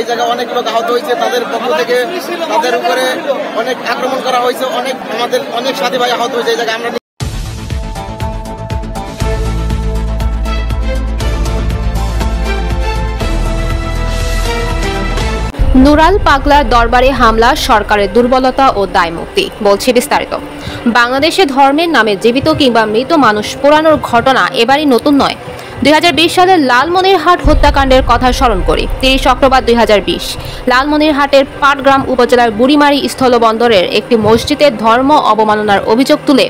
জায়গায় অনেক লোক আহত হয়েছে, তাদের পক্ষ থেকে তাদের উপরে অনেক আক্রমণ করা হয়েছে, আমাদের অনেক সাথী ভাই আহত হয়েছে এই জায়গায়। আমরা নুরাল পাগলার দরবারে হামলা সরকারের দুর্বলতা ও দায়মুক্তি, বলছে বিস্তারিত। বাংলাদেশে ধর্মের নামে জীবিত কিংবা মৃত মানুষ পোড়ানোর ঘটনা এবারই নতুন নয়। 2020 সালের লালমনিরহাট হত্যাকাণ্ডের কথা স্মরণ করি। 30 অক্টোবর 2020 লালমনিরহাটের পাটগ্রাম উপজেলার বুড়িমারি স্থলবন্দরের একটি মসজিদে ধর্ম অবমাননার অভিযোগ তুলে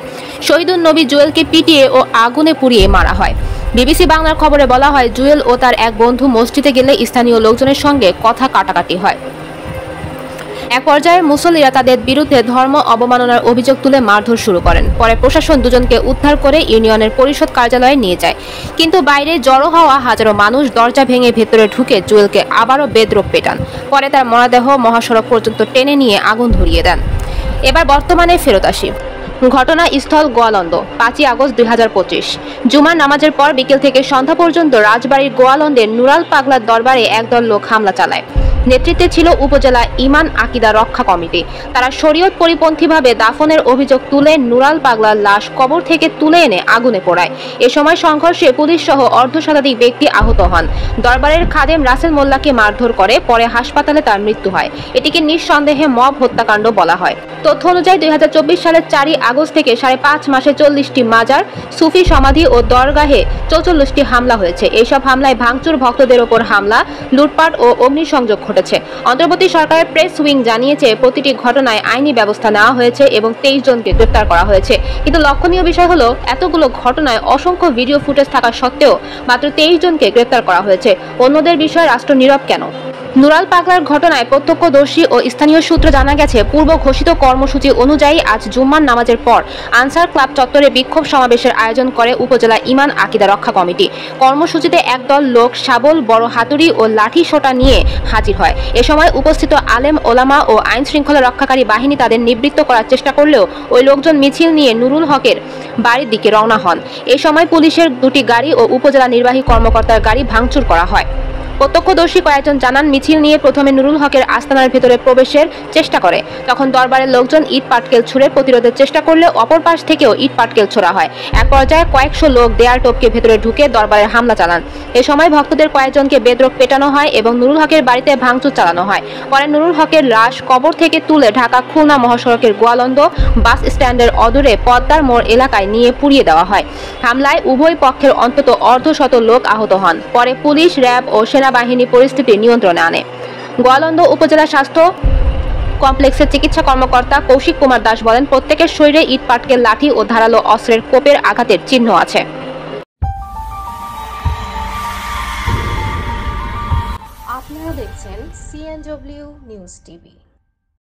শহীদুন নবী জুয়েলকে পিটিয়ে ও আগুনে পুড়িয়ে মারা হয়। বিবিসি বাংলার খবরে বলা হয়, জুয়েল ও তার এক বন্ধু মসজিদে গেলে স্থানীয় লোকজনের সঙ্গে কথা কাটাকাটি হয়। এক পর্যায়ে মুসল্লিরা তাদের বিরুদ্ধে ধর্ম অবমাননার অভিযোগ তুলে মারধর শুরু করেন। পরে প্রশাসন দুজনকে উদ্ধার করে ইউনিয়নের পরিষদ কার্যালয়ে নিয়ে যায়, কিন্তু বাইরে জড়ো হওয়া হাজারো মানুষ দরজা ভেঙে ভেতরে ঢুকে জুয়েলকে আবারও বেদরূপ পেটান। পরে তার মরদেহ মহাসড়ক পর্যন্ত টেনে নিয়ে আগুন ধরিয়ে দেন। এবার বর্তমানে ফেরত আসি। ঘটনাস্থল গোয়ালন্দ, 5 আগস্ট 2025 জুমার নামাজের পর বিকেল থেকে সন্ধ্যা পর্যন্ত রাজবাড়ির গোয়ালন্দের নুরাল পাগলার দরবারে একদল লোক হামলা চালায়। নেতৃত্বে ছিল উপজেলা ইমান আকিদা রক্ষা কমিটি। তারা শরীয়ত পরিপন্থীভাবে দাফনের অভিযোগ তুলে নুরাল পাগলার লাশ কবর থেকে তুলে এনে আগুনে পোড়ায়। এ সময় সংঘর্ষে পুলিশ সহ অর্ধশতাধিক ব্যক্তি আহত হন। দরবারের খাদেম রাসেল মোল্লাকে মারধর করে, পরে হাসপাতালে তার মৃত্যু হয়। এটিকে নিঃসন্দেহে মব হত্যাকাণ্ড বলা হয়। তথ্য অনুযায়ী 2024 সালের 4 আগস্ট থেকে 5.5 মাসে 40টি মাজার, সুফি সমাধি ও দরগাহে 44টি হামলা হয়েছে। এইসব হামলায় ভাঙচুর, ভক্তদের ওপর হামলা, লুটপাট ও অগ্নিসংযোগ ঘটেছে। অন্তর্বর্তী সরকারের প্রেস উইং জানিয়েছে, প্রতিটি ঘটনায় আইনি ব্যবস্থা নেওয়া হয়েছে এবং 23 জনকে গ্রেপ্তার করা হয়েছে। কিন্তু লক্ষণীয় বিষয় হলো, এতগুলো ঘটনায় অসংখ্য ভিডিও ফুটেজ থাকা সত্ত্বেও মাত্র 23 জনকে গ্রেপ্তার করা হয়েছে। অন্যদের বিষয়ে রাষ্ট্র নীরব কেন? নুরাল পাগলার ঘটনায় প্রত্যক্ষদর্শী ও স্থানীয় সূত্রে জানা গেছে, পূর্ব ঘোষিত কর্মসূচি অনুযায়ী আজ জুম্মার নামাজের পর আনসার ক্লাব চত্বরে বিক্ষোভ সমাবেশের আয়োজন করে উপজেলা ইমান আকিদা রক্ষা কমিটি। কর্মসূচিতে একদল লোক শাবল, বড় হাতুড়ি ও লাঠি সোটা নিয়ে হাজির হয়। এ সময় উপস্থিত আলেম, ওলামা ও আইন শৃঙ্খলা রক্ষাকারী বাহিনী তাদের নিবৃত্ত করার চেষ্টা করলেও ওই লোকজন মিছিল নিয়ে নুরুল হকের বাড়ির দিকে রওনা হন। এ সময় পুলিশের 2টি গাড়ি ও উপজেলা নির্বাহী কর্মকর্তার গাড়ি ভাঙচুর করা হয়। প্রত্যক্ষদর্শী কয়েকজন জানান, মিছিল নিয়ে প্রথমে নুরুল হকের আস্তানার ভেতরে প্রবেশের চেষ্টা করে। তখন দরবারের লোকজন ইট পাটকেল ছুড়ে প্রতিরোধের চেষ্টা করলে অপর পাশ থেকেও ইট পাটকেল ছোড়া হয়। এক পর্যায়ে কয়েকশো লোক দেয়াল টপকে ভেতরে ঢুকে দরবারে হামলা চালান। এ সময় ভক্তদের কয়েকজনকে বেদরক পেটানো হয় এবং নুরুল হকের বাড়িতে ভাঙচুর চালানো হয়। পরে নুরুল হকের লাশ কবর থেকে তুলে ঢাকা খুলনা মহাসড়কের গোয়ালন্দ বাস স্ট্যান্ডের অদূরে পদ্মার মোড় এলাকায় নিয়ে পুড়িয়ে দেওয়া হয়। হামলায় উভয় পক্ষের অন্তত অর্ধশত লোক আহত হন। পরে পুলিশ, র্যাব ও সেনাবাহিনী পরিস্থিতি নিয়ন্ত্রণে আনে। গোয়ালন্দ উপজেলা স্বাস্থ্য কমপ্লেক্সের চিকিৎসা কর্মকর্তা কৌশিক কুমার দাস বলেন, প্রত্যেকের শরীরে ইট পাটকেল, লাঠি ও ধারালো অস্ত্রের কোপের আঘাতের চিহ্ন আছে। আপনারা দেখছেন CNW নিউজ টিভি।